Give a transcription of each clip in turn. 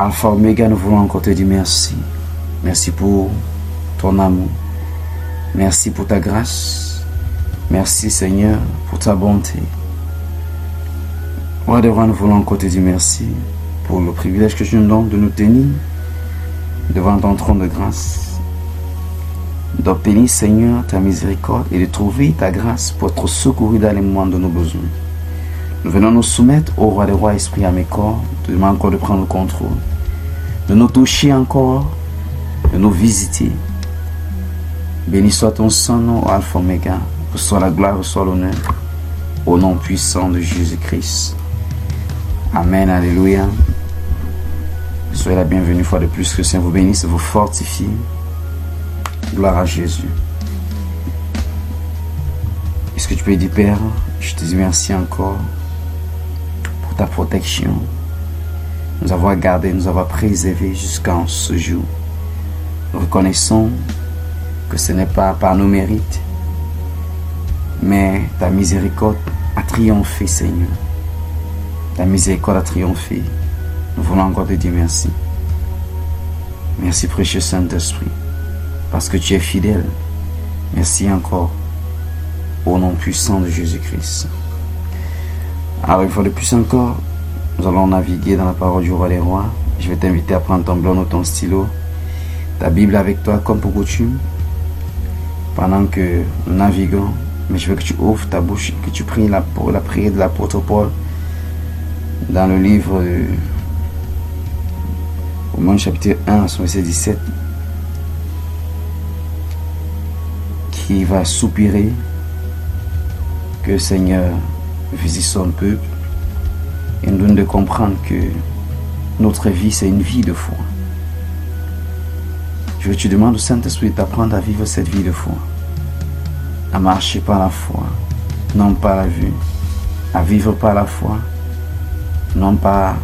Alpha Omega, nous voulons encore te dire merci. Merci pour ton amour. Merci pour ta grâce. Merci Seigneur pour ta bonté. Roi des rois, nous voulons encore te dire merci pour le privilège que tu nous donnes de nous tenir devant ton trône de grâce, d'obtenir Seigneur ta miséricorde et de trouver ta grâce pour être secouru dans les moments de nos besoins. Nous venons nous soumettre au Roi des rois, Esprit à mes corps, te demander encore de prendre le contrôle, de nous toucher encore, de nous visiter. Béni soit ton Saint-Nom, Alpha Omega, reçois la gloire, reçois l'honneur, au nom puissant de Jésus-Christ. Amen, alléluia. Soyez la bienvenue une fois de plus, que le Seigneur vous bénisse, vous fortifie. Gloire à Jésus. Est-ce que tu peux dire, Père, je te dis merci encore pour ta protection, nous avoir gardés, nous avoir préservés jusqu'à ce jour. Nous reconnaissons que ce n'est pas par nos mérites, mais ta miséricorde a triomphé, Seigneur. Ta miséricorde a triomphé. Nous voulons encore te dire merci. Merci, précieux Saint-Esprit, parce que tu es fidèle. Merci encore, au nom puissant de Jésus-Christ. Alors, une fois de plus encore, nous allons naviguer dans la parole du Roi des rois. Je vais t'inviter à prendre ton blanc ou ton stylo, ta Bible avec toi comme pour coutume, pendant que nous naviguons. Mais je veux que tu ouvres ta bouche, que tu pries la prière de l'apôtre Paul dans le livre de Romains chapitre 1, verset 17, qui va soupirer que le Seigneur visite son peuple et nous donne de comprendre que notre vie, c'est une vie de foi. Je te demande au Saint-Esprit d'apprendre à vivre cette vie de foi, à marcher par la foi, non par la vue, à vivre par la foi, non pas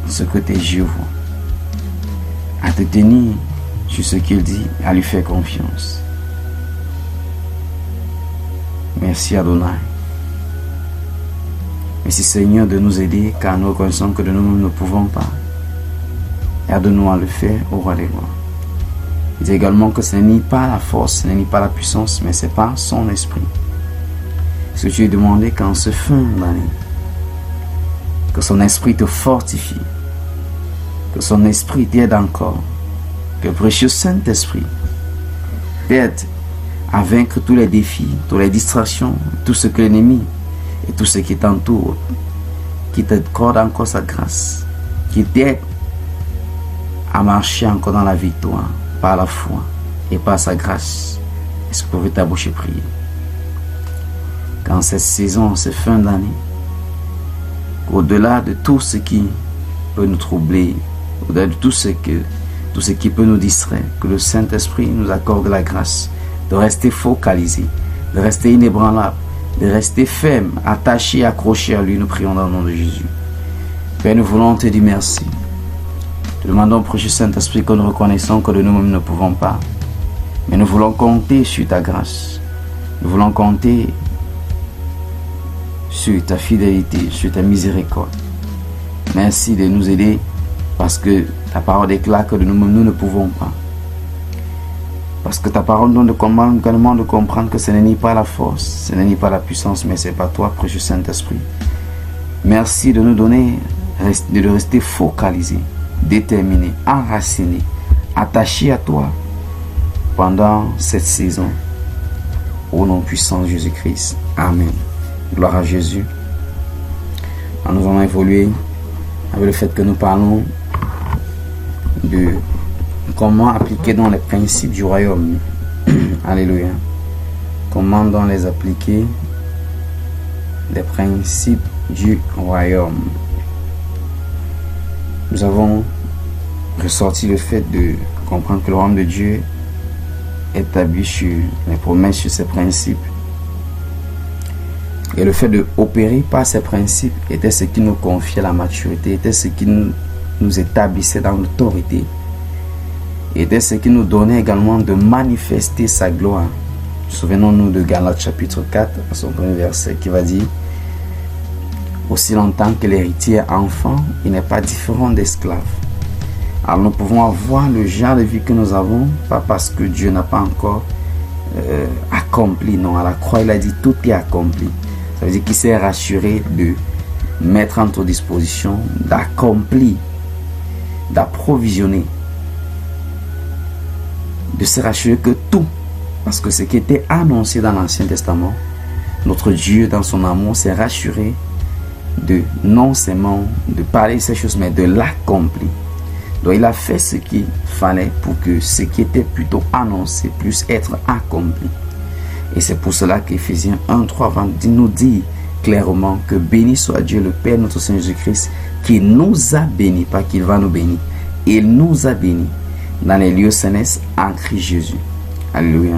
ce que tes yeux voient, à te tenir sur ce qu'il dit, à lui faire confiance. Merci Adonai. Merci Seigneur de nous aider, car nous reconnaissons que de nous-mêmes ne pouvons pas. Aide-nous à le faire au Roi des rois. Il dit également que ce n'est ni pas la force, ce n'est ni pas la puissance, mais c'est par son esprit. Ce que tu lui demandais qu'en ce fin d'année, que son esprit te fortifie, que son esprit t'aide encore, que le précieux Saint-Esprit t'aide à vaincre tous les défis, toutes les distractions, tout ce que l'ennemi et tout ce qui t'entoure, qui t'accorde encore sa grâce, qui t'aide à marcher encore dans la victoire, par la foi et par sa grâce. Est-ce que vous pouvez ta bouche et prier? Qu'en cette saison, cette fin d'année, au-delà de tout ce qui peut nous troubler, au-delà de tout ce qui peut nous distraire, que le Saint-Esprit nous accorde la grâce de rester focalisé, de rester inébranlable, de rester ferme, attaché, accroché à lui. Nous prions dans le nom de Jésus. Père, nous voulons te dire merci. Te demandons au précieux Saint-Esprit que nous reconnaissons que de nous-mêmes ne pouvons pas, mais nous voulons compter sur ta grâce. Nous voulons compter sur ta fidélité, sur ta miséricorde. Merci de nous aider, parce que ta parole déclare que de nous-mêmes nous ne pouvons pas. Parce que ta parole nous demande également de comprendre que ce n'est ni pas la force, ce n'est ni pas la puissance, mais c'est par toi, précieux Saint-Esprit. Merci de nous donner, de rester focalisé, déterminé, enraciné, attaché à toi pendant cette saison. Au nom puissant de Jésus-Christ. Amen. Gloire à Jésus. Nous allons évoluer avec le fait que nous parlons de comment appliquer dans les principes du royaume. Alléluia. Comment dans les appliquer les principes du royaume. Nous avons ressorti le fait de comprendre que le royaume de Dieu est établi sur les promesses, sur ses principes. Et le fait d'opérer par ces principes était ce qui nous confiait la maturité, était ce qui nous établissait dans l'autorité, était ce qui nous donnait également de manifester sa gloire. Souvenons-nous de Galates chapitre 4, son premier verset, qui va dire: Aussi longtemps que l'héritier est enfant, il n'est pas différent d'esclave. Alors nous pouvons avoir le genre de vie que nous avons, pas parce que Dieu n'a pas encore accompli. Non, à la croix, il a dit tout est accompli. Ça veut dire qu'il s'est rassuré de mettre en notre disposition, d'accomplir, d'approvisionner, de se rassurer que tout, parce que ce qui était annoncé dans l'Ancien Testament, notre Dieu dans son amour s'est rassuré de non seulement de parler de ces choses, mais de l'accomplir. Donc il a fait ce qu'il fallait pour que ce qui était plutôt annoncé puisse être accompli. Et c'est pour cela qu'Éphésiens 1:3 nous dit clairement que béni soit Dieu le Père notre Seigneur Jésus-Christ, qui nous a bénis, pas qu'il va nous bénir, il nous a bénis dans les lieux célestes en Christ Jésus. Alléluia.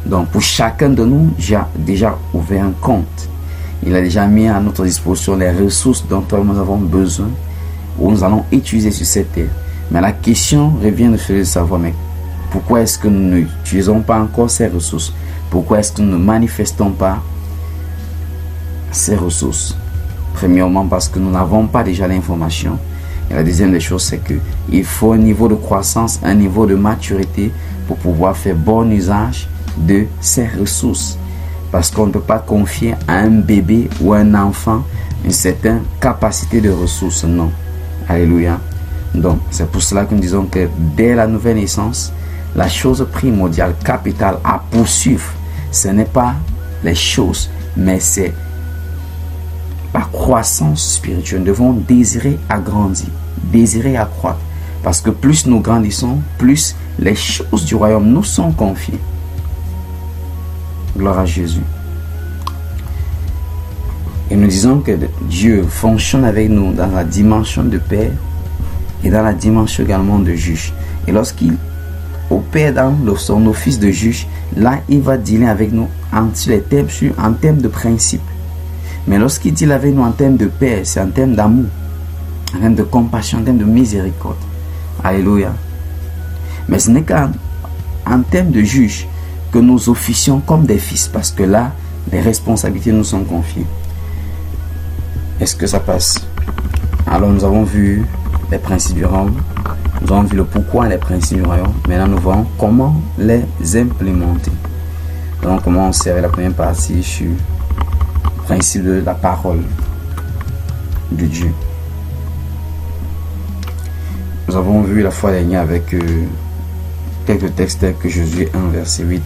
Donc pour chacun de nous, j'ai déjà ouvert un compte. Il a déjà mis à notre disposition les ressources dont nous avons besoin, où nous allons utiliser sur cette terre. Mais la question revient de savoir, mais pourquoi est-ce que nous n'utilisons pas encore ces ressources? Pourquoi est-ce que nous ne manifestons pas ces ressources? Premièrement, parce que nous n'avons pas déjà l'information. Et la deuxième des choses, c'est qu'il faut un niveau de croissance, un niveau de maturité pour pouvoir faire bon usage de ces ressources. Parce qu'on ne peut pas confier à un bébé ou à un enfant une certaine capacité de ressources. Non. Alléluia. Donc, c'est pour cela que nous disons que dès la nouvelle naissance, la chose primordiale, capitale à poursuivre, ce n'est pas les choses, mais c'est la croissance spirituelle. Nous devons désirer agrandir, désirer accroître. Parce que plus nous grandissons, plus les choses du royaume nous sont confiées. Gloire à Jésus. Et nous disons que Dieu fonctionne avec nous dans la dimension de Père et dans la dimension également de juge. Et lorsqu'il opère dans son office de juge, là, il va dealer avec nous en termes de principe. Mais lorsqu'il deal avec nous en termes de Père, c'est en termes d'amour, en termes de compassion, en termes de miséricorde. Alléluia. Mais ce n'est qu'en termes de juge que nous officions comme des fils, parce que là, les responsabilités nous sont confiées. Est-ce que ça passe? Alors nous avons vu les principes du royaume, nous avons vu le pourquoi les principes du royaume. Maintenant nous voyons comment les implémenter. Donc comment on sert la première partie sur le principe de la parole de Dieu. Nous avons vu la fois dernière avec quelques textes que Josué 1 verset 8.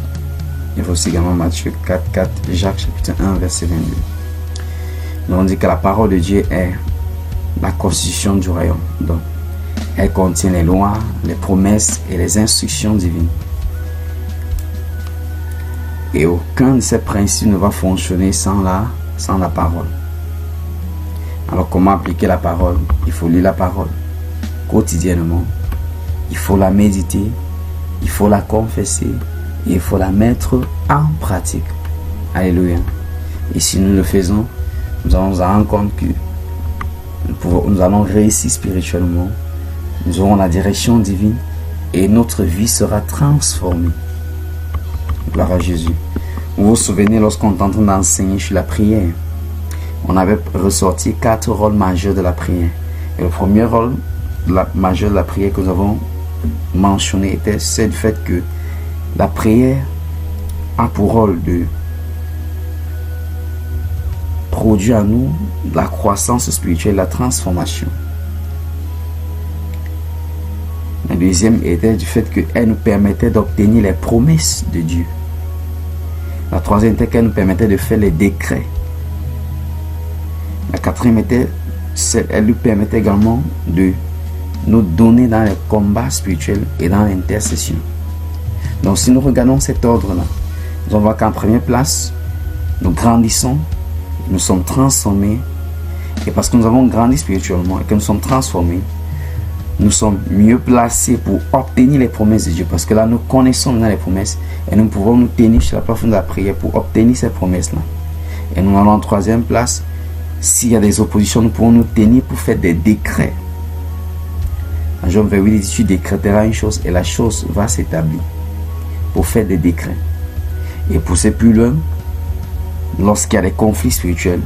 Il faut aussi également Matthieu 4:4, Jacques chapitre 1 verset 22. Nous avons dit que la parole de Dieu est la constitution du royaume. Donc, elle contient les lois, les promesses et les instructions divines. Et aucun de ces principes ne va fonctionner sans la parole. Alors, comment appliquer la parole? Il faut lire la parole quotidiennement. Il faut la méditer. Il faut la confesser. Et il faut la mettre en pratique. Alléluia. Et si nous le faisons, nous allons nous rendre compte que nous allons réussir spirituellement. Nous aurons la direction divine et notre vie sera transformée. Gloire à Jésus. Vous vous souvenez lorsqu'on est en train d'enseigner sur la prière, on avait ressorti 4 rôles majeurs de la prière. Et le premier rôle majeur de la prière que nous avons mentionné était le fait que la prière a pour rôle de produire en nous la croissance spirituelle, la transformation. La deuxième était du fait qu'elle nous permettait d'obtenir les promesses de Dieu. La troisième était qu'elle nous permettait de faire les décrets. La quatrième était, elle nous permettait également de nous donner dans les combats spirituels et dans l'intercession. Donc si nous regardons cet ordre-là, nous allons voir qu'en première place, nous grandissons, nous sommes transformés, et parce que nous avons grandi spirituellement et que nous sommes transformés, nous sommes mieux placés pour obtenir les promesses de Dieu, parce que là nous connaissons maintenant les promesses et nous pouvons nous tenir sur la plateforme de la prière pour obtenir ces promesses-là. Et nous allons en troisième place, s'il y a des oppositions, nous pouvons nous tenir pour faire des décrets. En Job 28, il dit, tu décréteras une chose et la chose va s'établir, pour faire des décrets. Et pousser plus loin, lorsqu'il y a des conflits spirituels,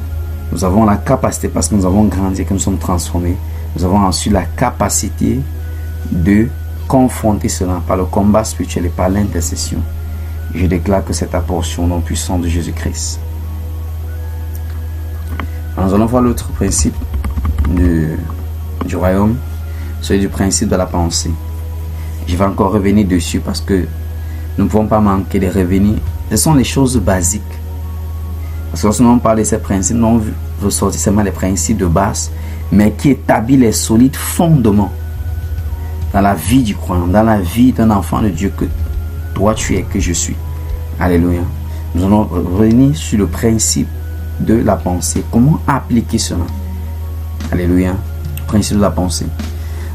Nous avons la capacité, parce que nous avons grandi, que nous sommes transformés, nous avons ensuite la capacité de confronter cela par le combat spirituel et par l'intercession. Je déclare que c'est ta portion au nom puissant de Jésus-Christ. Nous allons voir l'autre principe du royaume, celui du principe de la pensée. Je vais encore revenir dessus parce que nous ne pouvons pas manquer de revenir. Ce sont les choses basiques. Parce que lorsque nous parlons de ces principes, nous ressortissons seulement les principes de base, mais qui établissent les solides fondements dans la vie du croyant, dans la vie d'un enfant de Dieu que toi tu es, que je suis. Alléluia. Nous allons revenir sur le principe de la pensée. Comment appliquer cela? Alléluia. Principe de la pensée.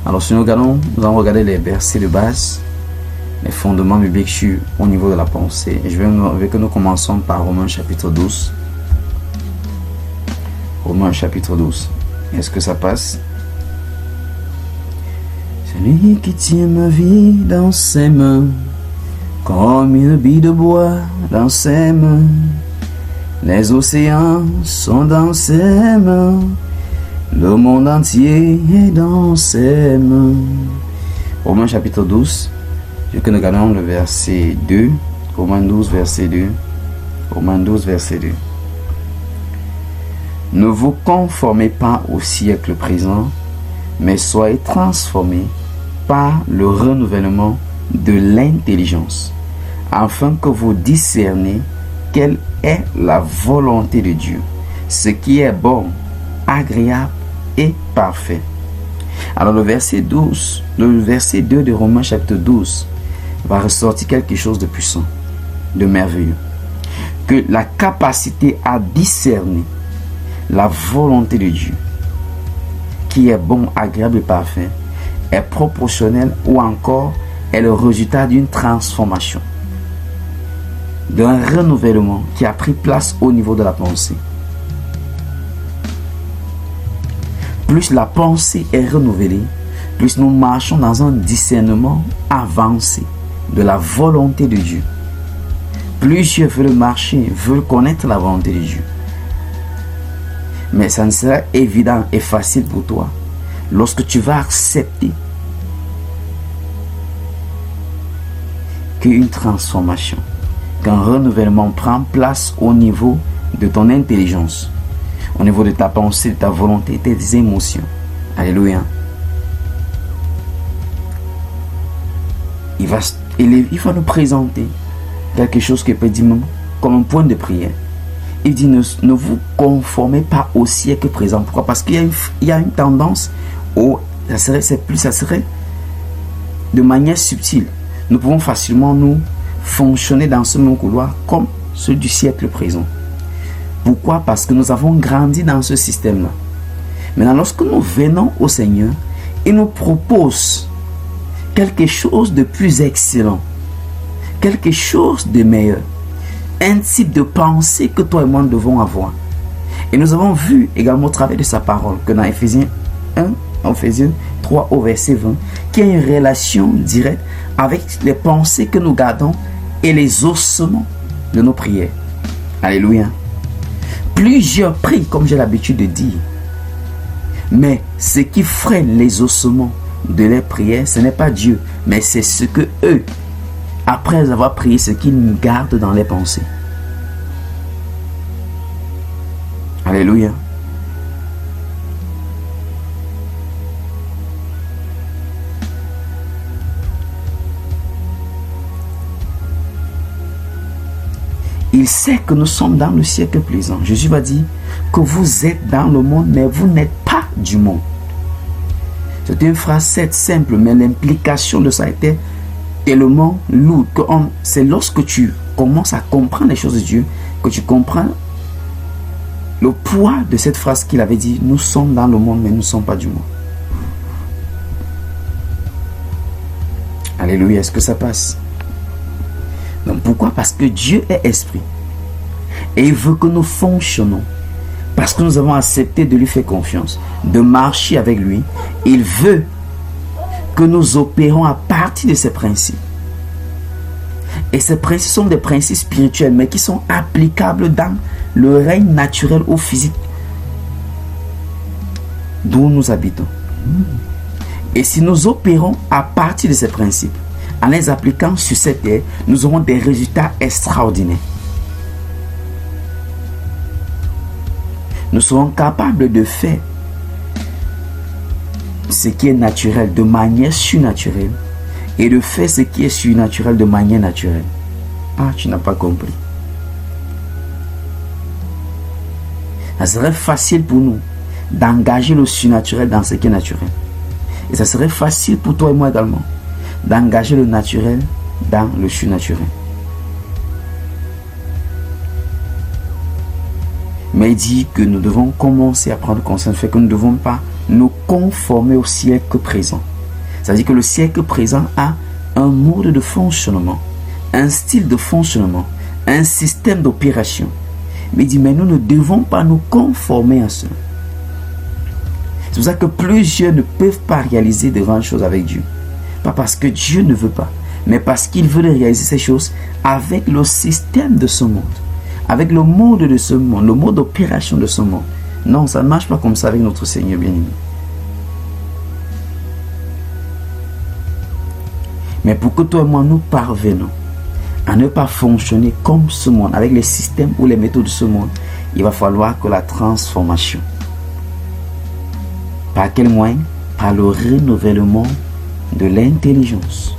Alors si nous allons regarder les versets de base, les fondements bibliques au niveau de la pensée. Et je veux que nous commençons par Romains chapitre 12. Romains chapitre 12. Est-ce que ça passe? C'est lui qui tient ma vie dans ses mains, comme une bille de bois dans ses mains. Les océans sont dans ses mains, le monde entier est dans ses mains. Romains chapitre 12, je veux que nous regardons le verset 2. Romains 12, verset 2. Romains 12, verset 2. Ne vous conformez pas au siècle présent, mais soyez transformés par le renouvellement de l'intelligence, afin que vous discerniez quelle est la volonté de Dieu, ce qui est bon, agréable et parfait. Alors le verset 12, le verset 2 de Romains chapitre 12 va ressortir quelque chose de puissant, de merveilleux. Que la capacité à discerner la volonté de Dieu, qui est bon, agréable et parfait, est proportionnelle ou encore est le résultat d'une transformation, d'un renouvellement qui a pris place au niveau de la pensée. Plus la pensée est renouvelée, plus nous marchons dans un discernement avancé de la volonté de Dieu. Plusieurs veulent marcher, veulent connaître la volonté de Dieu. Mais ça ne sera évident et facile pour toi lorsque tu vas accepter qu'une transformation, qu'un renouvellement prend place au niveau de ton intelligence, au niveau de ta pensée, de ta volonté, de tes émotions. Alléluia. Il va nous présenter quelque chose qui peut dire comme un point de prière. Il dit ne vous conformez pas au siècle présent. Pourquoi? Parce qu'il y a une tendance ça serait de manière subtile. Nous pouvons facilement nous fonctionner dans ce même couloir comme ceux du siècle présent. Pourquoi? Parce que nous avons grandi dans ce système-là. Maintenant, lorsque nous venons au Seigneur, il nous propose quelque chose de plus excellent, quelque chose de meilleur, un type de pensée que toi et moi devons avoir. Et nous avons vu également au travers de sa parole que dans Éphésiens 3 au verset 20, qu'il y a une relation directe avec les pensées que nous gardons et les ossements de nos prières. Alléluia. Plusieurs prient, comme j'ai l'habitude de dire. Mais ce qui freine les ossements de leurs prières, ce n'est pas Dieu, mais c'est ce que eux, après avoir prié, ce qu'ils gardent dans les pensées. Alléluia. Il sait que nous sommes dans le siècle présent. Jésus va dire que vous êtes dans le monde, mais vous n'êtes pas du monde. C'est une phrase simple, mais l'implication de ça était tellement lourde. C'est lorsque tu commences à comprendre les choses de Dieu que tu comprends le poids de cette phrase qu'il avait dit. Nous sommes dans le monde, mais nous ne sommes pas du monde. Alléluia, est-ce que ça passe? Donc pourquoi? Parce que Dieu est esprit. Et il veut que nous fonctionnons. Parce que nous avons accepté de lui faire confiance, de marcher avec lui. Il veut que nous opérons à partir de ces principes. Et ces principes sont des principes spirituels, mais qui sont applicables dans le règne naturel ou physique d'où nous habitons. Et si nous opérons à partir de ces principes, en les appliquant sur cette terre, nous aurons des résultats extraordinaires. Nous serons capables de faire ce qui est naturel de manière surnaturelle et de faire ce qui est surnaturel de manière naturelle. Ah, tu n'as pas compris. Ça serait facile pour nous d'engager le surnaturel dans ce qui est naturel. Et ça serait facile pour toi et moi également d'engager le naturel dans le surnaturel. Mais il dit que nous devons commencer à prendre conscience du fait que nous ne devons pas nous conformer au siècle présent. C'est-à-dire que le siècle présent a un mode de fonctionnement, un style de fonctionnement, un système d'opération. Mais il dit, mais nous ne devons pas nous conformer à cela. C'est pour ça que plusieurs ne peuvent pas réaliser de grandes choses avec Dieu. Pas parce que Dieu ne veut pas, mais parce qu'il veut réaliser ces choses avec le système de ce monde, avec le mode de ce monde, le mode d'opération de ce monde. Non, ça ne marche pas comme ça avec notre Seigneur bien-aimé. Mais pour que toi et moi nous parvenons à ne pas fonctionner comme ce monde, avec les systèmes ou les méthodes de ce monde, il va falloir que la transformation. Par quel moyen? Par le renouvellement de l'intelligence.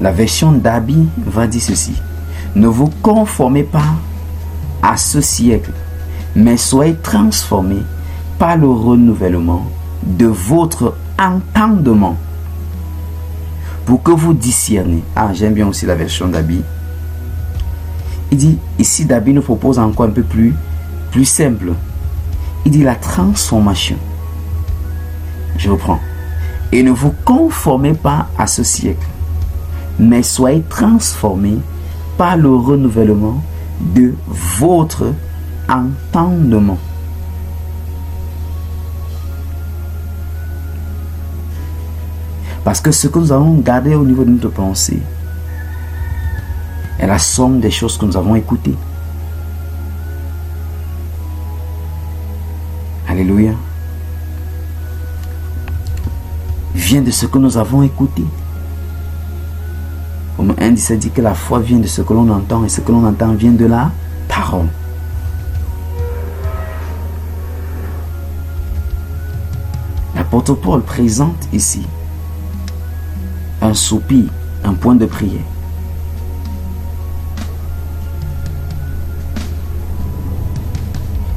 La version d'Abi va dire ceci: ne vous conformez pas à ce siècle, mais soyez transformés par le renouvellement de votre entendement pour que vous discerniez. Ah, j'aime bien aussi la version d'Abi. Il dit, ici David nous propose encore un peu plus simple. Il dit la transformation. Je reprends. Et ne vous conformez pas à ce siècle, mais soyez transformés par le renouvellement de votre entendement. Parce que ce que nous allons garder au niveau de notre pensée est la somme des choses que nous avons écoutées. Alléluia. Vient de ce que nous avons écouté. Comme 1,17 dit que la foi vient de ce que l'on entend, et ce que l'on entend vient de la parole. L'apôtre Paul présente ici un soupir, un point de prière.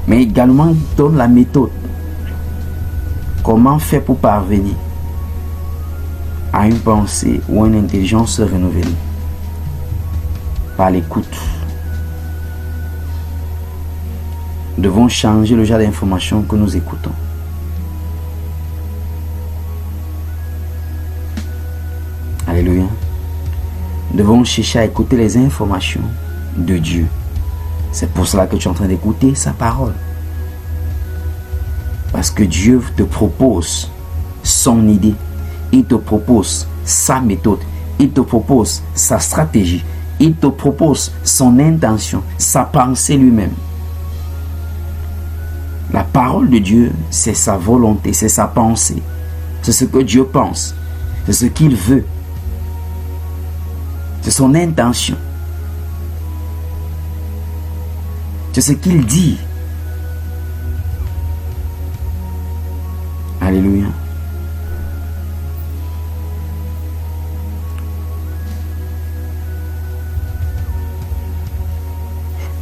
Mais également il donne la méthode. Comment faire pour parvenir à une pensée ou une intelligence renouvelée? Par l'écoute. Nous devons changer le genre d'informations que nous écoutons. Alléluia. Nous devons chercher à écouter les informations de Dieu. C'est pour cela que tu es en train d'écouter sa parole. Parce que Dieu te propose son idée. Il te propose sa méthode. Il te propose sa stratégie. Il te propose son intention, sa pensée lui-même. La parole de Dieu, c'est sa volonté, c'est sa pensée. C'est ce que Dieu pense. C'est ce qu'il veut. C'est son intention. C'est ce qu'il dit. Alléluia.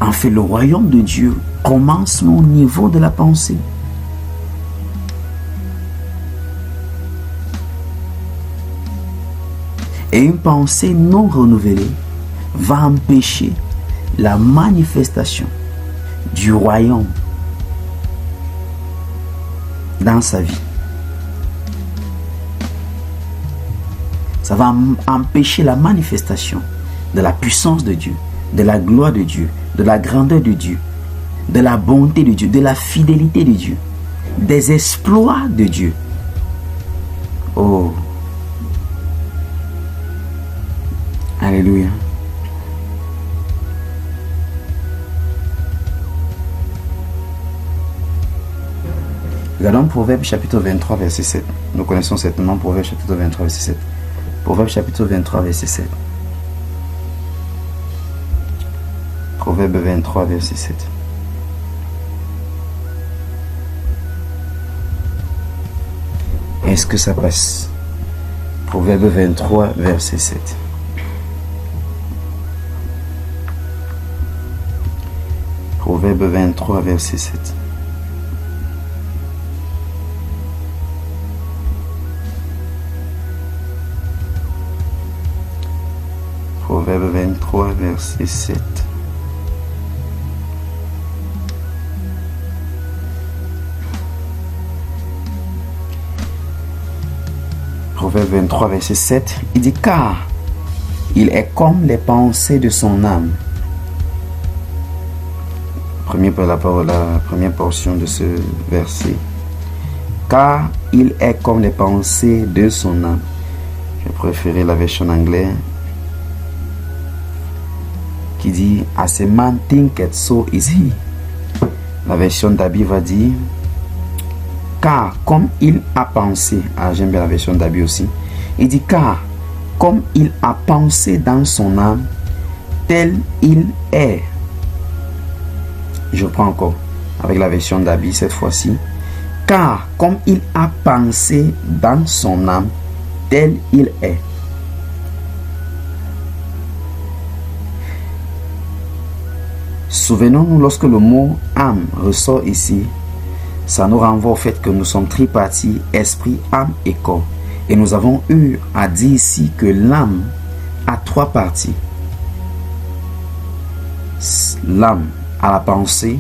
En fait, le royaume de Dieu commence au niveau de la pensée. Et une pensée non renouvelée va empêcher la manifestation du royaume dans sa vie. Ça va empêcher la manifestation de la puissance de Dieu, de la gloire de Dieu, de la grandeur de Dieu, de la bonté de Dieu, de la fidélité de Dieu, des exploits de Dieu. Oh, alléluia. Regardons Proverbe chapitre 23, verset 7. Nous connaissons certainement Proverbe chapitre 23, verset 7. Proverbe chapitre 23, verset 7. Proverbe 23, verset 7. Est-ce que ça passe? Proverbe 23, verset 7. Proverbe 23, verset 7. Proverbe 23, verset 7. Proverbe 23, verset 7, il dit, car il est comme les pensées de son âme. La première portion de ce verset. Car il est comme les pensées de son âme. Je préférais la version anglaise qui dit, as a man thinketh, so is he. La version d'Abi va dire, car comme il a pensé, j'aime bien la version d'Abi aussi, il dit, car comme il a pensé dans son âme, tel il est. Je prends encore avec la version d'Abi cette fois-ci. Car comme il a pensé dans son âme, tel il est. Souvenons-nous, lorsque le mot âme ressort ici, ça nous renvoie au fait que nous sommes tripartis, esprit, âme et corps. Et nous avons eu à dire ici que l'âme a trois parties. L'âme a la pensée,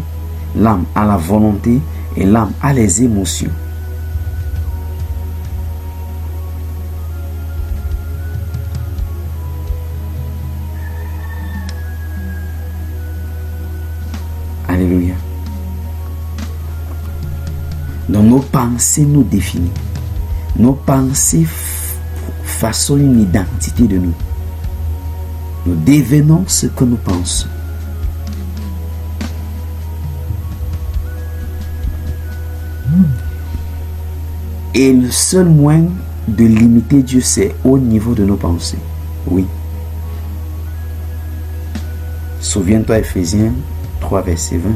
l'âme a la volonté et l'âme a les émotions. Alléluia. Donc nos pensées nous définissent. Nos pensées façonnent une identité de nous. Nous devenons ce que nous pensons. Et le seul moyen de limiter Dieu, c'est au niveau de nos pensées. Oui. Souviens-toi, Ephésiens 3, verset 20.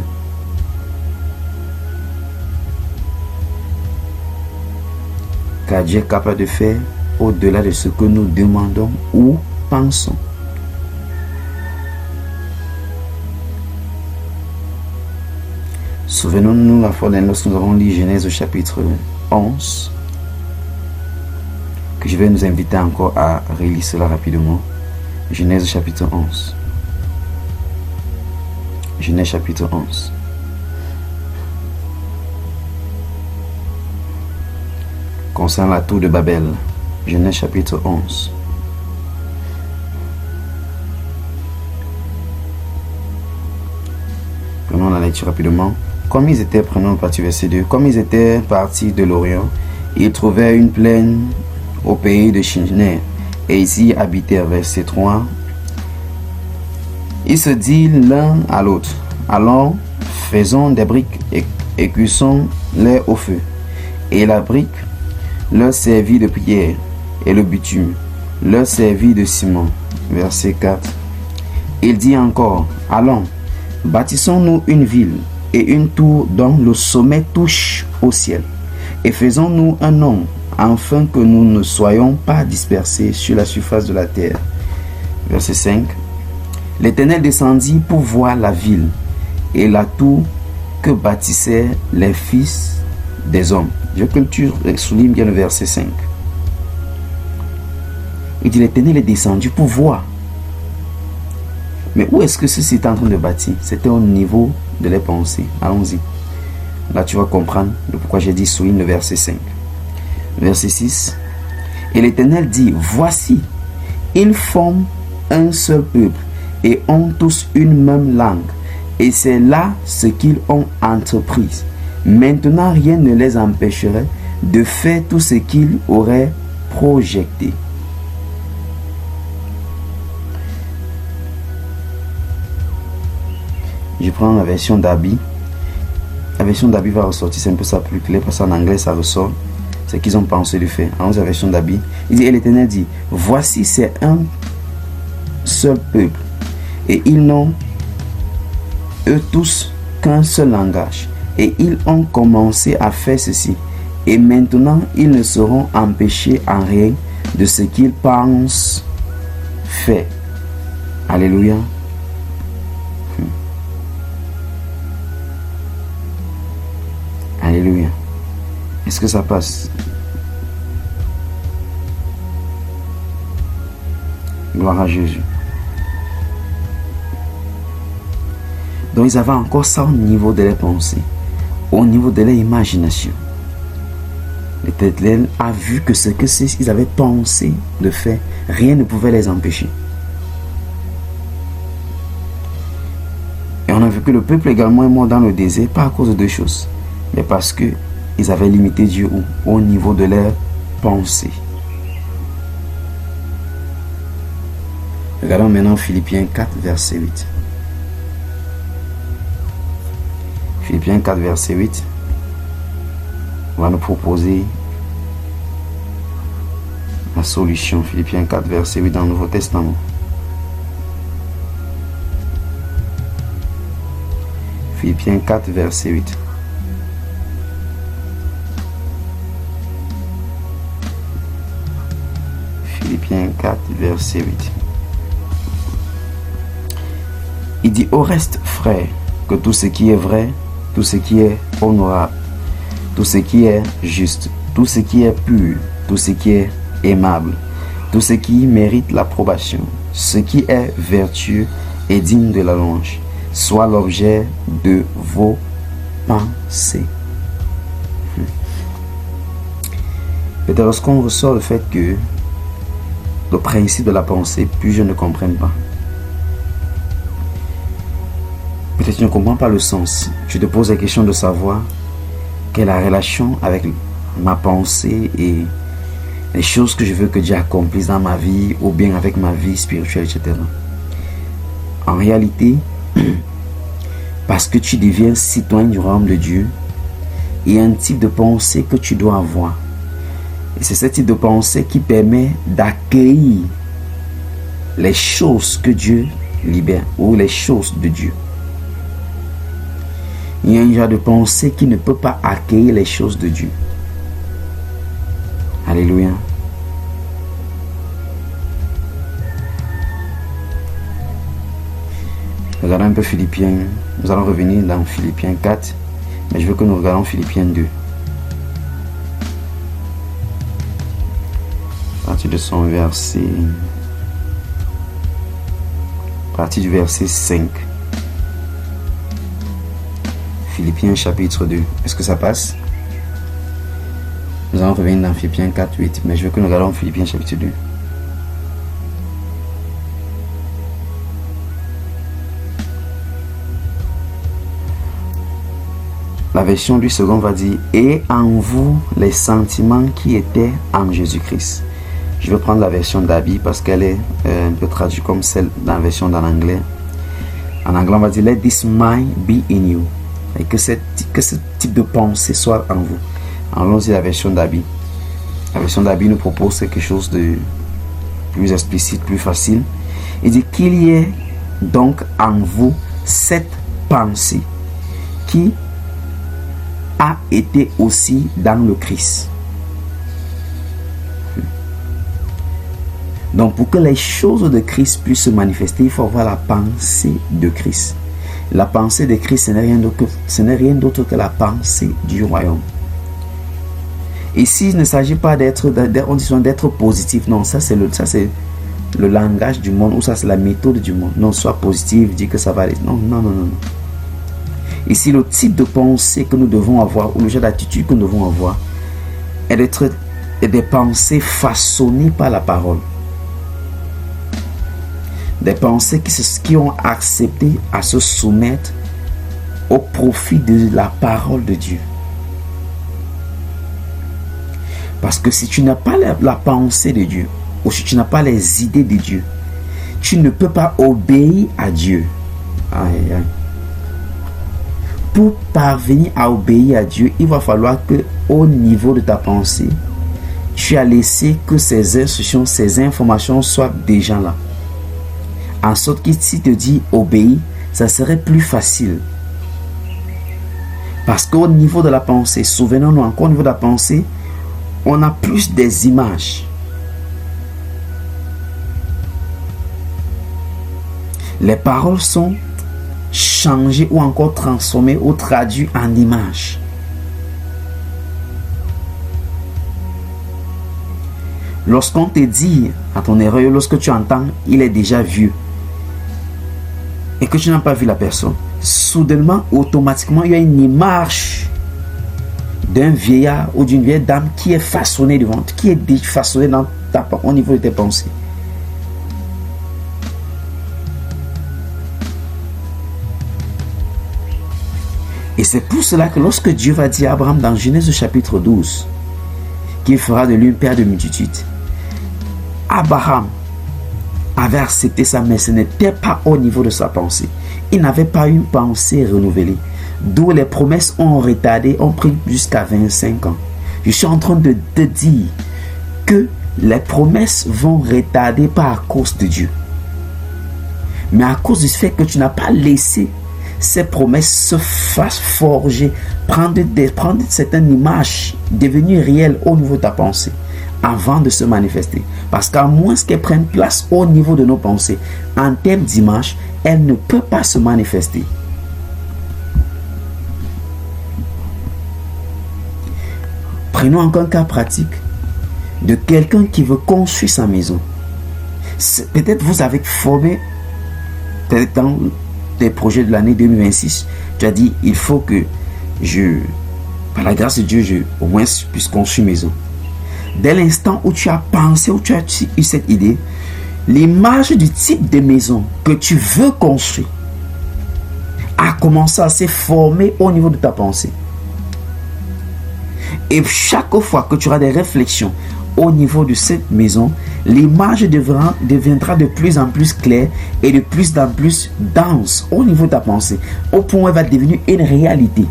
Car Dieu est capable de faire au-delà de ce que nous demandons ou pensons. Souvenons-nous la fois lorsque nous avons lu Genèse au chapitre 11, que je vais nous inviter encore à relire cela rapidement. Genèse chapitre 11. Genèse chapitre 11. Concernant la tour de Babel. Genèse chapitre 11. Prenons la lecture rapidement. Comme ils étaient, prenons le parti verset 2, comme ils étaient partis de l'Orient, ils trouvèrent une plaine au pays de Shinéar, et ici habitèrent. Verset 3. Ils se dirent l'un à l'autre, allons, faisons des briques et cuisons-les au feu. Et la brique leur servit de pierre, et le bitume leur servit de ciment. Verset 4. Il dit encore, allons, bâtissons-nous une ville et une tour dont le sommet touche au ciel, et faisons-nous un nom, afin que nous ne soyons pas dispersés sur la surface de la terre. Verset 5. L'Éternel descendit pour voir la ville et la tour que bâtissaient les fils des hommes. Je veux que tu soulignes bien le verset 5. Il dit, l'Éternel est descendu pour voir. Mais où est-ce que ceci est en train de bâtir? C'était au niveau de les pensées. Allons-y. Là, tu vas comprendre pourquoi j'ai dit souligne le verset 5. Verset 6. Et l'Éternel dit, voici, ils forment un seul peuple et ont tous une même langue. Et c'est là ce qu'ils ont entrepris. Maintenant, rien ne les empêcherait de faire tout ce qu'ils auraient projeté. Je prends la version d'Abi. la version d'Abi va ressortir, c'est un peu ça plus clair, parce qu'en anglais ça ressort, c'est qu'ils ont pensé de faire. En la version d'Abi, il dit, et l'Éternel dit, voici c'est un seul peuple, et ils n'ont eux tous qu'un seul langage, et ils ont commencé à faire ceci, et maintenant ils ne seront empêchés en rien de ce qu'ils pensent faire. Alléluia. Alléluia. Est-ce que ça passe? Gloire à Jésus. Donc ils avaient encore ça au niveau de leurs pensées, au niveau de leur imagination. L'Éternel a vu que ce qu'ils avaient pensé de faire, rien ne pouvait les empêcher. Et on a vu que le peuple également est mort dans le désert, pas à cause de deux choses, mais parce qu'ils avaient limité Dieu au niveau de leurs pensées. Regardons maintenant Philippiens 4, verset 8. Philippiens 4, verset 8 va nous proposer la solution. Philippiens 4, verset 8 dans le Nouveau Testament. Philippiens 4, verset 8. Philippiens 4, verset 8. Il dit, au reste, frère, que tout ce qui est vrai, tout ce qui est honorable, tout ce qui est juste, tout ce qui est pur, tout ce qui est aimable, tout ce qui mérite l'approbation, ce qui est vertueux et digne de la louange, soit l'objet de vos pensées. Peut-être lorsqu'on ressort le fait que le principe de la pensée, puis je ne comprends pas. Peut-être que tu ne comprends pas le sens. Tu te poses la question de savoir quelle est la relation avec ma pensée et les choses que je veux que Dieu accomplisse dans ma vie ou bien avec ma vie spirituelle, etc. En réalité, parce que tu deviens citoyen du royaume de Dieu, il y a un type de pensée que tu dois avoir. Et c'est ce type de pensée qui permet d'accueillir les choses que Dieu libère ou les choses de Dieu. Il y a un genre de pensée qui ne peut pas accueillir les choses de Dieu. Alléluia. Regardons un peu Philippiens. Nous allons revenir dans Philippiens 4, mais je veux que nous regardions Philippiens 2. À partir de son verset, à partir du verset 5. Philippiens chapitre 2. Est-ce que ça passe? Nous allons revenir dans Philippiens 4, 8. Mais je veux que nous regardions Philippiens chapitre 2. La version du second va dire, et en vous les sentiments qui étaient en Jésus-Christ. Je vais prendre la version d'Abi parce qu'elle est un peu traduite comme celle dans la version dans l'anglais. En anglais, on va dire, let this mind be in you. Et que ce type de pensée soit en vous. Allons-y la version d'Abi. La version d'Abi nous propose quelque chose de plus explicite, plus facile. Il dit qu'il y ait donc en vous cette pensée qui a été aussi dans le Christ. Donc pour que les choses de Christ puissent se manifester, il faut avoir la pensée de Christ. La pensée de Christ, ce n'est rien d'autre que la pensée du royaume. Ici, il ne s'agit pas d'être positif. Non, ça c'est le langage du monde, ou ça c'est la méthode du monde. Non, sois positif, dis que ça va aller. Non. Ici, le type de pensée que nous devons avoir, ou le genre d'attitude que nous devons avoir, est d'être des pensées façonnées par la parole. Des pensées qui ont accepté à se soumettre au profit de la parole de Dieu. Parce que si tu n'as pas la pensée de Dieu, ou si tu n'as pas les idées de Dieu, tu ne peux pas obéir à Dieu. Aïe, aïe. pour parvenir à obéir à Dieu, il va falloir que au niveau de ta pensée, tu as laissé que ces instructions, ces informations soient déjà là. En sorte que si te dit obéis, ça serait plus facile. Parce qu'au niveau de la pensée, souvenons-nous encore au niveau de la pensée, on a plus des images. Les paroles sont changées ou encore transformées ou traduites en images. Lorsqu'on te dit à ton oreille, lorsque tu entends, il est déjà vieux, et que tu n'as pas vu la personne, soudainement, automatiquement, il y a une image d'un vieillard ou d'une vieille dame qui est façonnée devant toi, qui est façonnée au niveau de tes pensées. Et c'est pour cela que lorsque Dieu va dire à Abraham dans Genèse chapitre 12 qu'il fera de lui un père de multitude, Abraham avait accepté ça, mais ce n'était pas au niveau de sa pensée. Il n'avait pas une pensée renouvelée. D'où les promesses ont retardé, ont pris jusqu'à 25 ans. Je suis en train de te dire que les promesses vont retarder pas à cause de Dieu, mais à cause du fait que tu n'as pas laissé ces promesses se fassent forger, prendre certaines images, devenir réelles au niveau de ta pensée, avant de se manifester. Parce qu'à moins qu'elles prennent place au niveau de nos pensées, en termes d'image, elles ne peuvent pas se manifester. Prenons encore un cas pratique de quelqu'un qui veut construire sa maison. Peut-être vous avez formé, peut-être dans des projets de l'année 2026, tu as dit, il faut que par la grâce de Dieu, au moins puisse construire une maison. Dès l'instant où tu as pensé, où tu as eu cette idée, l'image du type de maison que tu veux construire a commencé à se former au niveau de ta pensée. Et chaque fois que tu auras des réflexions au niveau de cette maison, l'image deviendra de plus en plus claire et de plus en plus dense au niveau de ta pensée, au point où elle va devenir une réalité.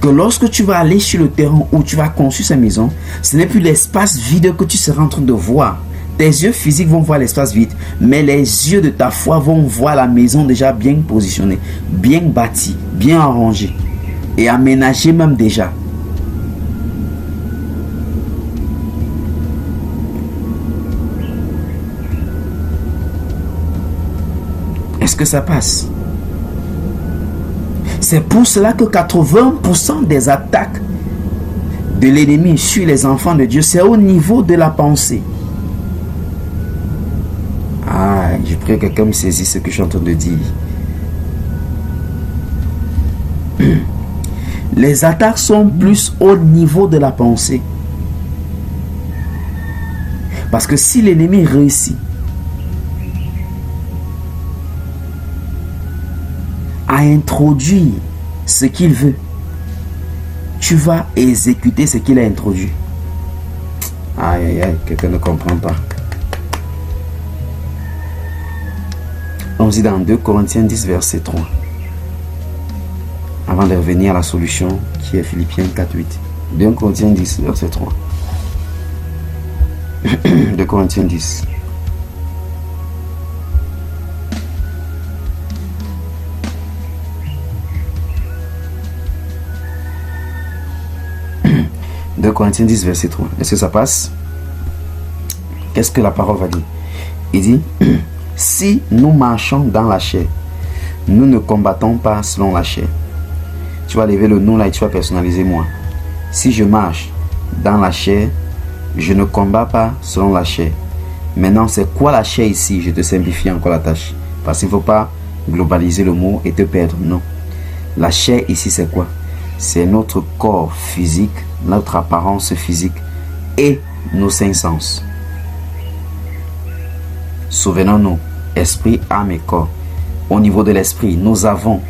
Que lorsque tu vas aller sur le terrain où tu vas construire cette maison, ce n'est plus l'espace vide que tu seras en train de voir. Tes yeux physiques vont voir l'espace vide, mais les yeux de ta foi vont voir la maison déjà bien positionnée, bien bâtie, bien arrangée et aménagée même déjà. Est-ce que ça passe? C'est pour cela que 80% des attaques de l'ennemi sur les enfants de Dieu, c'est au niveau de la pensée. Ah, je prie que quelqu'un me saisisse ce que je suis en train de dire. Les attaques sont plus au niveau de la pensée. Parce que si l'ennemi réussit à introduire ce qu'il veut, tu vas exécuter ce qu'il a introduit. Aïe, aïe, aïe, quelqu'un ne comprend pas. On dit dans 2 Corinthiens 10, verset 3. Avant de revenir à la solution qui est Philippiens 4, 8. 2 Corinthiens 10, verset 3. 2 Corinthiens 10. De Corinthiens 10, verset 3. Est-ce que ça passe? Qu'est-ce que la parole va dire? Il dit, si nous marchons dans la chair, nous ne combattons pas selon la chair. Tu vas lever le nom là et tu vas personnaliser moi. Si je marche dans la chair, je ne combats pas selon la chair. Maintenant, c'est quoi la chair ici? Je te simplifie encore la tâche. Parce qu'il ne faut pas globaliser le mot et te perdre. Non. La chair ici, c'est quoi? C'est notre corps physique, notre apparence physique et nos 5 sens. Souvenons-nous, esprit, âme et corps. Au niveau de l'esprit, nous avons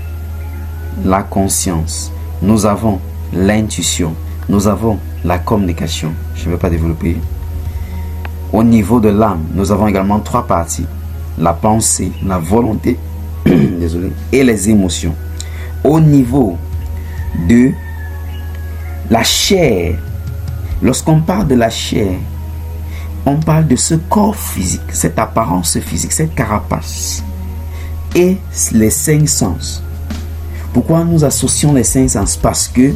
la conscience, nous avons l'intuition, nous avons la communication. Je ne vais pas développer. Au niveau de l'âme, nous avons également 3 parties. La pensée, la volonté désolé, et les émotions. Au niveau de la chair, lorsqu'on parle de la chair, on parle de ce corps physique, cette apparence physique, cette carapace et les 5 sens. Pourquoi nous associons les 5 sens? Parce que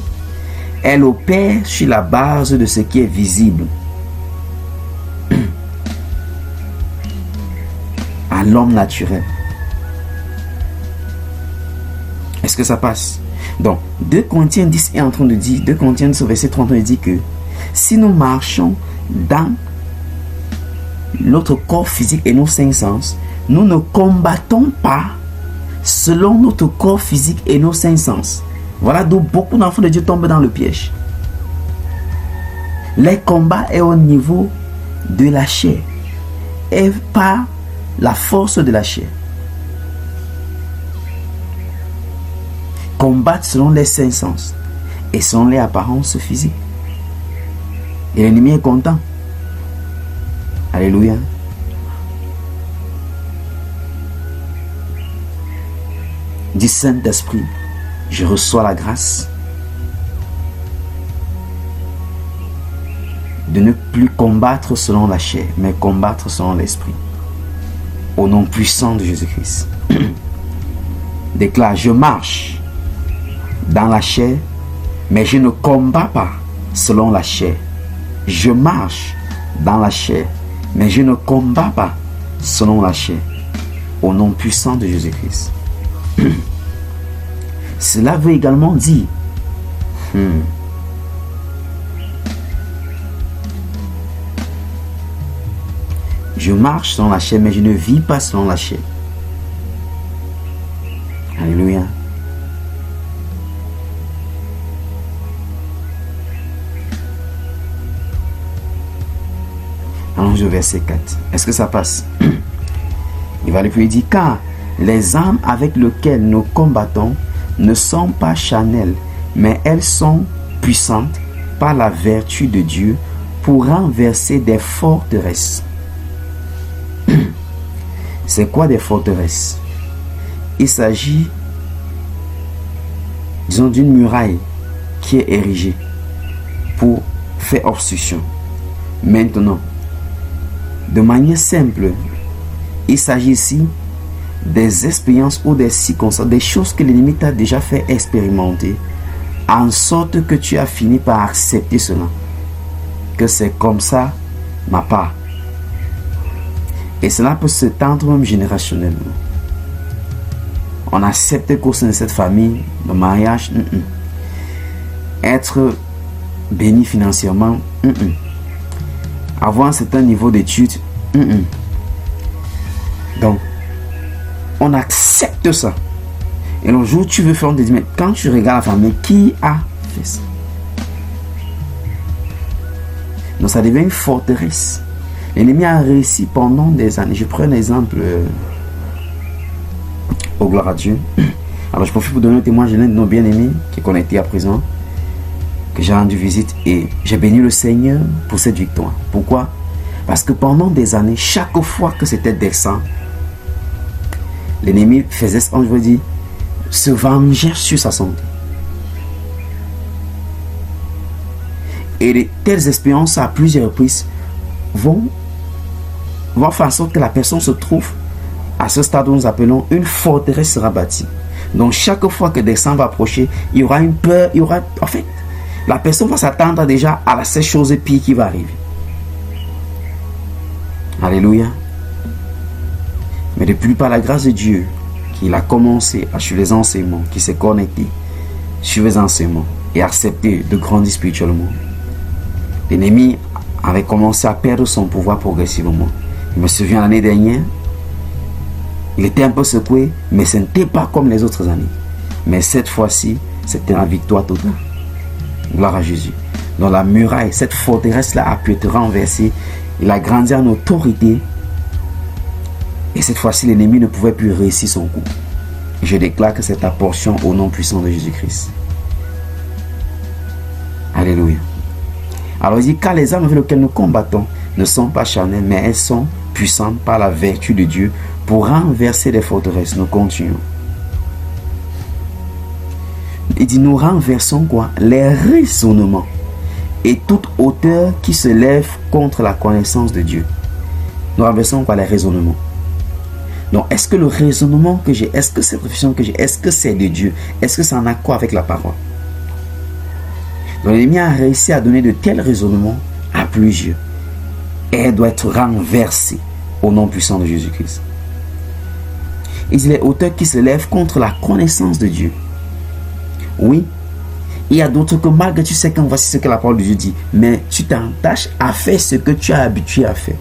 elle opère sur la base de ce qui est visible à l'homme naturel. Est-ce que ça passe? Donc, 2 Corinthiens 10 est en train de dire, 2 Corinthiens 10 verset 30 dit que si nous marchons dans notre corps physique et nos 5 sens, nous ne combattons pas selon notre corps physique et nos 5 sens. Voilà d'où beaucoup d'enfants de Dieu tombent dans le piège. Les combats est au niveau de la chair et pas la force de la chair. Combattre selon les 5 sens et selon les apparences physiques. Et l'ennemi est content. Alléluia. Dis Saint-Esprit, je reçois la grâce de ne plus combattre selon la chair, mais combattre selon l'esprit. Au nom puissant de Jésus-Christ. Déclare, je marche dans la chair, mais je ne combats pas selon la chair. Je marche dans la chair, mais je ne combats pas selon la chair. Au nom puissant de Jésus-Christ. Cela veut également dire je marche selon la chair, mais je ne vis pas selon la chair. Alléluia. Allons au verset 4. Est-ce que ça passe? Il va aller plus, il dit, car les armes avec lesquelles nous combattons ne sont pas charnelles, mais elles sont puissantes par la vertu de Dieu pour renverser des forteresses. C'est quoi des forteresses? Il s'agit, disons, d'une muraille qui est érigée pour faire obstruction. Maintenant, de manière simple, il s'agit ici des expériences ou des circonstances, des choses que l'ennemi t'a déjà fait expérimenter, en sorte que tu as fini par accepter cela, que c'est comme ça ma part. Et cela peut se tendre même générationnellement. On accepte qu'au sein de cette famille, le mariage, être béni financièrement, avoir un certain niveau d'études, donc on accepte ça. Et le jour où tu veux faire, on te dit, mais quand tu regardes la famille, qui a fait ça? Donc ça devient une forteresse. L'ennemi a réussi pendant des années. Je prends un exemple, au gloire à Dieu. Alors je profite pour donner un témoignage de l'un de nos bien-aimés qui est connecté à présent, que j'ai rendu visite, et j'ai béni le Seigneur pour cette victoire. Pourquoi? Parce que pendant des années, chaque fois que c'était décent, l'ennemi faisait, je veux dire, se venger sur sa santé. Et de telles expériences à plusieurs reprises vont faire en sorte que la personne se trouve à ce stade où nous appelons une forteresse sera bâtie. Donc chaque fois que des sangs va approcher, il y aura une peur, en fait, la personne va s'attendre déjà à ces choses pires qui va arriver. Alléluia. Mais depuis par la grâce de Dieu, qu'il a commencé à suivre les enseignements, qui s'est connecté, suivre les enseignements et accepté de grandir spirituellement, l'ennemi avait commencé à perdre son pouvoir progressivement. Je me souviens l'année dernière, il était un peu secoué, mais ce n'était pas comme les autres années. Mais cette fois-ci, c'était la victoire totale. Gloire à Jésus. Dans la muraille, cette forteresse-là a pu être renversée. Il a grandi en autorité. Et cette fois-ci, l'ennemi ne pouvait plus réussir son coup. Je déclare que c'est ta portion au nom puissant de Jésus-Christ. Alléluia. Alors il dit, car les armes avec lesquelles nous combattons ne sont pas charnelles, mais elles sont puissantes par la vertu de Dieu pour renverser les forteresses. Nous continuons. Il dit, nous renversons quoi? Les raisonnements et toute hauteur qui se lève contre la connaissance de Dieu. Nous renversons quoi? Les raisonnements. Donc, est-ce que le raisonnement que j'ai, est-ce que cette réflexion que j'ai, est-ce que c'est de Dieu? Est-ce que c'est en accord avec la parole? Donc, l'ennemi a réussi à donner de tels raisonnements à plusieurs. Et elle doit être renversée au nom puissant de Jésus-Christ. Il dit les hauteurs qui se lèvent contre la connaissance de Dieu. Oui, il y a d'autres que malgré tu sais quand voici ce que la parole de Dieu dit, mais tu t'entaches à faire ce que tu as habitué à faire.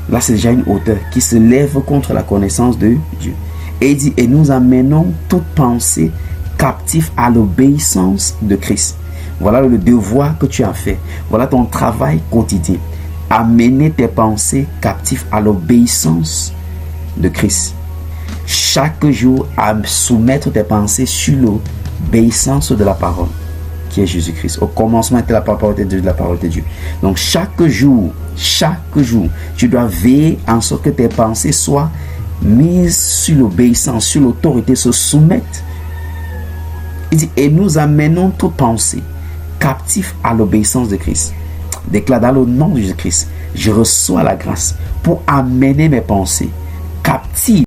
Là, c'est déjà une hauteur qui se lève contre la connaissance de Dieu. Et il dit, et nous amenons toute pensée captive à l'obéissance de Christ. Voilà le devoir que tu as fait. Voilà ton travail quotidien. Amener tes pensées captives à l'obéissance de Christ. Chaque jour, à soumettre tes pensées sur l'obéissance de la parole, qui est Jésus-Christ. Au commencement était la parole de Dieu, la parole de Dieu. Donc chaque jour, tu dois veiller en sorte que tes pensées soient mises sur l'obéissance, sur l'autorité, se soumettent. Il dit, et nous amenons toute pensée captive à l'obéissance de Christ. Déclare dans le nom de Jésus-Christ, je reçois la grâce pour amener mes pensées captives